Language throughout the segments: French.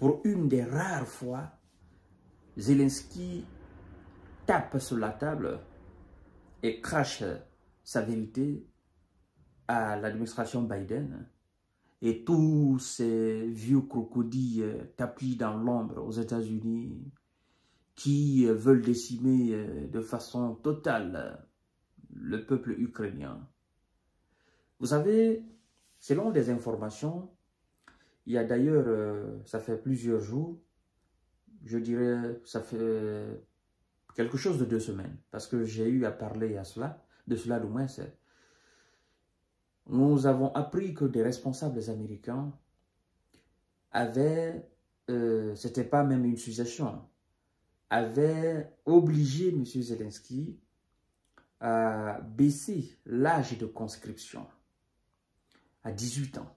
pour une des rares fois, Zelensky tape sur la table et crache sa vérité à l'administration Biden. Et tous ces vieux crocodiles tapis dans l'ombre aux États-Unis qui veulent décimer de façon totale le peuple ukrainien. Vous savez, selon des informations, il y a d'ailleurs, ça fait plusieurs jours, je dirais, ça fait quelque chose de 2 semaines, parce que j'ai eu à parler de cela du moins. Nous avons appris que des responsables américains avaient, c'était pas même une suggestion, avaient obligé M. Zelensky à baisser l'âge de conscription à 18 ans.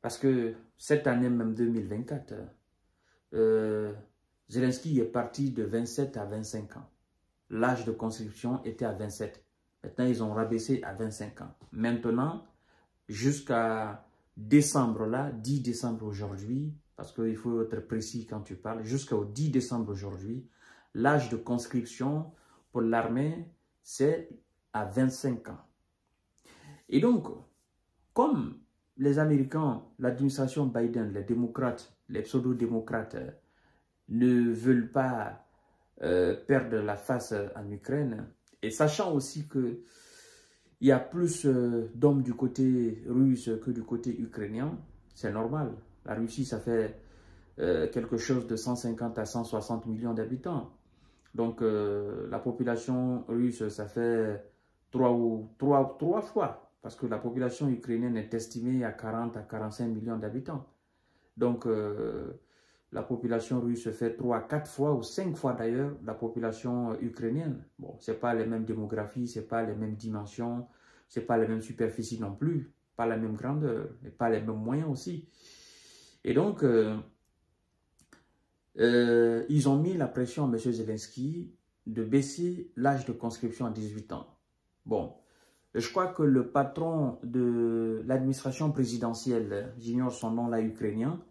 Parce que cette année même 2024, Zelensky est parti de 27 à 25 ans. L'âge de conscription était à 27. Maintenant, ils ont rabaissé à 25 ans. Maintenant, jusqu'à décembre, là, 10 décembre aujourd'hui, parce qu'il faut être précis quand tu parles, jusqu'au 10 décembre aujourd'hui, l'âge de conscription pour l'armée, c'est à 25 ans. Et donc, comme les Américains, l'administration Biden, les démocrates, les pseudo-démocrates ne veulent pas perdre la face en Ukraine, et sachant aussi qu'il y a plus d'hommes du côté russe que du côté ukrainien, c'est normal. La Russie, ça fait quelque chose de 150 à 160 millions d'habitants. Donc, la population russe, ça fait 3 fois. Parce que la population ukrainienne est estimée à 40 à 45 millions d'habitants. Donc, la population russe fait 3 à 4 fois ou 5 fois d'ailleurs la population ukrainienne. Bon, ce n'est pas les mêmes démographies, ce n'est pas les mêmes dimensions, ce n'est pas les mêmes superficies non plus, pas la même grandeur, et pas les mêmes moyens aussi. Et donc, ils ont mis la pression à M. Zelensky de baisser l'âge de conscription à 18 ans. Bon. Je crois que le patron de l'administration présidentielle, j'ignore son nom là, ukrainien,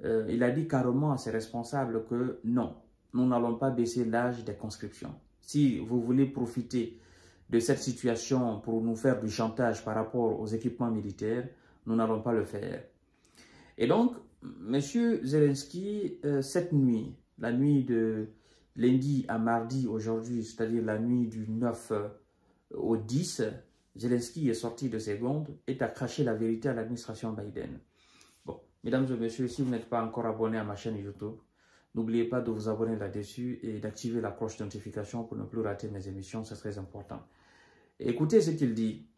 il a dit carrément à ses responsables que non, nous n'allons pas baisser l'âge des conscriptions. Si vous voulez profiter de cette situation pour nous faire du chantage par rapport aux équipements militaires, nous n'allons pas le faire. Et donc, M. Zelensky, cette nuit, la nuit de lundi à mardi aujourd'hui, c'est-à-dire la nuit du 9 au 10, Zelensky est sorti de ses gonds et a craché la vérité à l'administration Biden. Bon, mesdames et messieurs, si vous n'êtes pas encore abonné à ma chaîne YouTube, n'oubliez pas de vous abonner là-dessus et d'activer la cloche de notification pour ne plus rater mes émissions, c'est très important. Écoutez ce qu'il dit.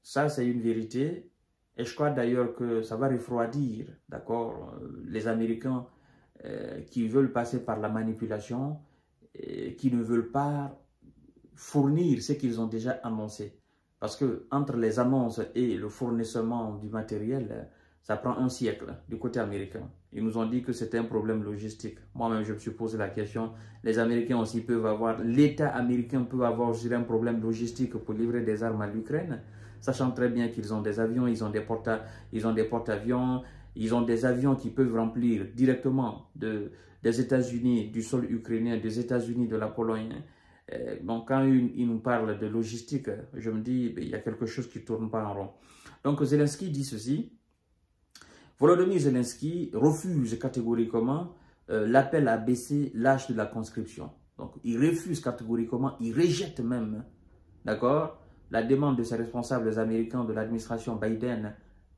Ça, c'est une vérité. Et je crois d'ailleurs que ça va refroidir, d'accord, les Américains qui veulent passer par la manipulation et qui ne veulent pas fournir ce qu'ils ont déjà annoncé. Parce que entre les annonces et le fournissement du matériel, ça prend un siècle du côté américain. Ils nous ont dit que c'était un problème logistique. Moi-même, je me suis posé la question. Les Américains aussi peuvent avoir, l'État américain peut avoir, je dirais, un problème logistique pour livrer des armes à l'Ukraine, sachant très bien qu'ils ont des avions, ils ont des porte-avions, ils ont des avions qui peuvent remplir directement des États-Unis, du sol ukrainien, des États-Unis, de la Pologne. Donc, quand il nous parle de logistique, je me dis, il y a quelque chose qui ne tourne pas en rond. Donc, Zelensky dit ceci. Volodymyr Zelensky refuse catégoriquement l'appel à baisser l'âge de la conscription. Donc, il refuse catégoriquement, il rejette même, d'accord, la demande de ses responsables américains de l'administration Biden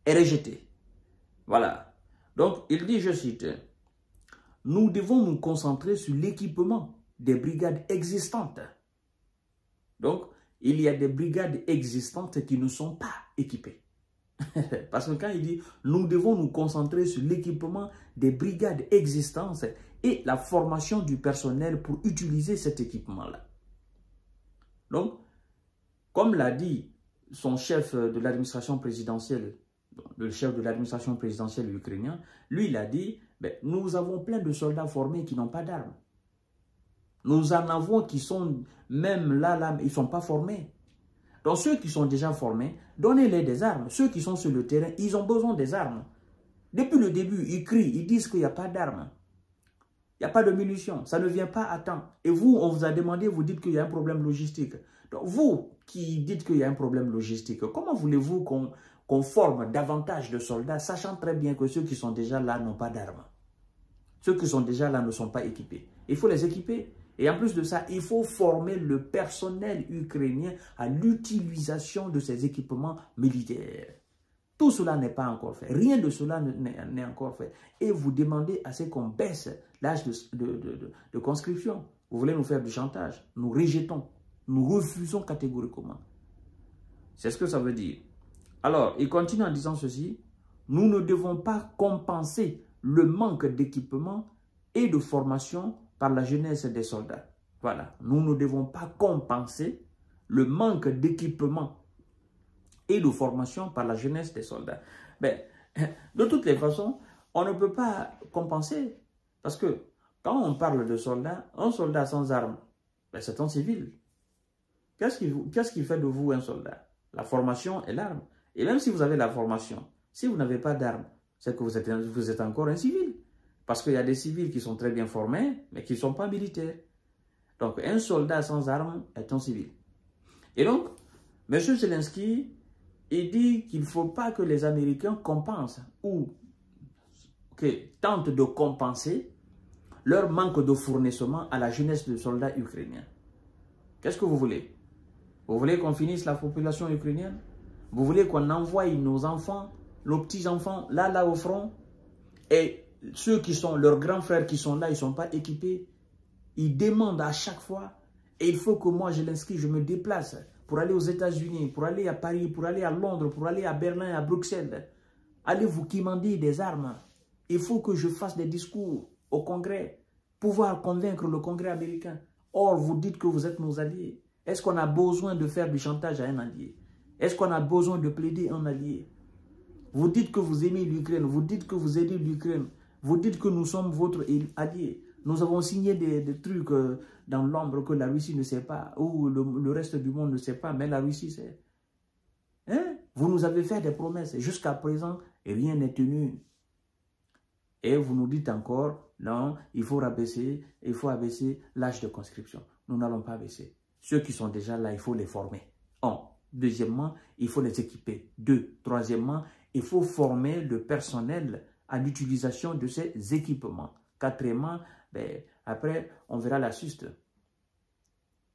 est rejetée. Voilà. Donc, il dit, je cite, « Nous devons nous concentrer sur l'équipement des brigades existantes. » Donc, il y a des brigades existantes qui ne sont pas équipées. Parce que quand il dit, nous devons nous concentrer sur l'équipement des brigades existantes et la formation du personnel pour utiliser cet équipement-là. Donc, comme l'a dit son chef de l'administration présidentielle, le chef de l'administration présidentielle ukrainien, lui, il a dit, ben, nous avons plein de soldats formés qui n'ont pas d'armes. Nous en avons qui sont, même là, ils ne sont pas formés. Donc ceux qui sont déjà formés, donnez-les des armes. Ceux qui sont sur le terrain, ils ont besoin des armes. Depuis le début, ils crient, ils disent qu'il n'y a pas d'armes. Il n'y a pas de munitions, ça ne vient pas à temps. Et vous, on vous a demandé, vous dites qu'il y a un problème logistique. Donc vous qui dites qu'il y a un problème logistique, comment voulez-vous qu'on forme davantage de soldats, sachant très bien que ceux qui sont déjà là n'ont pas d'armes? Ceux qui sont déjà là ne sont pas équipés. Il faut les équiper. Et en plus de ça, il faut former le personnel ukrainien à l'utilisation de ces équipements militaires. Tout cela n'est pas encore fait. Rien de cela n'est encore fait. Et vous demandez à ce qu'on baisse l'âge de conscription. Vous voulez nous faire du chantage. Nous rejetons. Nous refusons catégoriquement. C'est ce que ça veut dire. Alors, il continue en disant ceci. Nous ne devons pas compenser le manque d'équipement et de formation par la jeunesse des soldats. Voilà. Nous ne devons pas compenser le manque d'équipement et de formation par la jeunesse des soldats. Mais, de toutes les façons, on ne peut pas compenser. Parce que quand on parle de soldats, un soldat sans armes, ben c'est un civil. Qu'est-ce qui fait de vous un soldat? La formation et l'arme. Et même si vous avez la formation, si vous n'avez pas d'armes, c'est que vous êtes encore un civil. Parce qu'il y a des civils qui sont très bien formés, mais qui ne sont pas militaires. Donc, un soldat sans armes est un civil. Et donc, M. Zelensky, il dit qu'il ne faut pas que les Américains compensent ou tentent de compenser leur manque de fournissement à la jeunesse de soldats ukrainiens. Qu'est-ce que vous voulez? Vous voulez qu'on finisse la population ukrainienne? Vous voulez qu'on envoie nos enfants, nos petits-enfants, là au front? Et ceux qui sont leurs grands frères qui sont là, ils ne sont pas équipés. Ils demandent à chaque fois. Et il faut que moi, Zelensky, je me déplace pour aller aux États-Unis, pour aller à Paris, pour aller à Londres, pour aller à Berlin, à Bruxelles. Allez vous quémander des armes. Il faut que je fasse des discours au Congrès, pouvoir convaincre le Congrès américain. Or, vous dites que vous êtes nos alliés. Est-ce qu'on a besoin de faire du chantage à un allié? Est-ce qu'on a besoin de plaider un allié? Vous dites que vous aimez l'Ukraine, vous dites que vous aidez l'Ukraine, vous dites que nous sommes votre allié. Nous avons signé des trucs dans l'ombre que la Russie ne sait pas, ou le reste du monde ne sait pas, mais la Russie sait. Hein? Vous nous avez fait des promesses. Jusqu'à présent, rien n'est tenu. Et vous nous dites encore, non, il faut abaisser l'âge de conscription. Nous n'allons pas baisser. Ceux qui sont déjà là, il faut les former. Deuxièmement, il faut les équiper. Troisièmement, il faut former le personnel à l'utilisation de ces équipements. Quatrièmement, après, on verra la suite.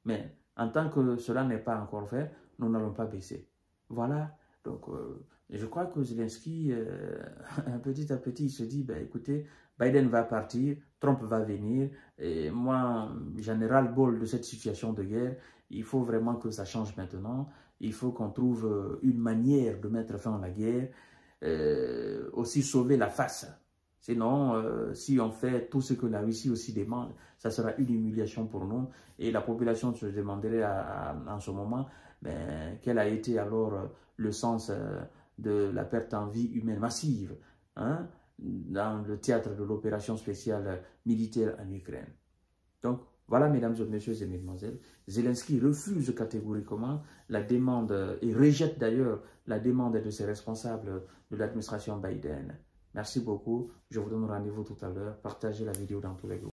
Mais en tant que cela n'est pas encore fait, nous n'allons pas baisser. Voilà. Donc, je crois que Zelensky, petit à petit, il se dit, écoutez, Biden va partir, Trump va venir, et moi, j'en ai ras-le-bol de cette situation de guerre. Il faut vraiment que ça change maintenant. Il faut qu'on trouve une manière de mettre fin à la guerre, aussi sauver la face. Sinon, si on fait tout ce que la Russie aussi demande, ça sera une humiliation pour nous. Et la population se demanderait en ce moment quel a été alors le sens de la perte en vie humaine massive dans le théâtre de l'opération spéciale militaire en Ukraine. Donc, voilà, mesdames et messieurs et mesdemoiselles, Zelensky refuse catégoriquement la demande et rejette d'ailleurs la demande de ses responsables de l'administration Biden. Merci beaucoup. Je vous donne rendez-vous tout à l'heure. Partagez la vidéo dans tous les groupes.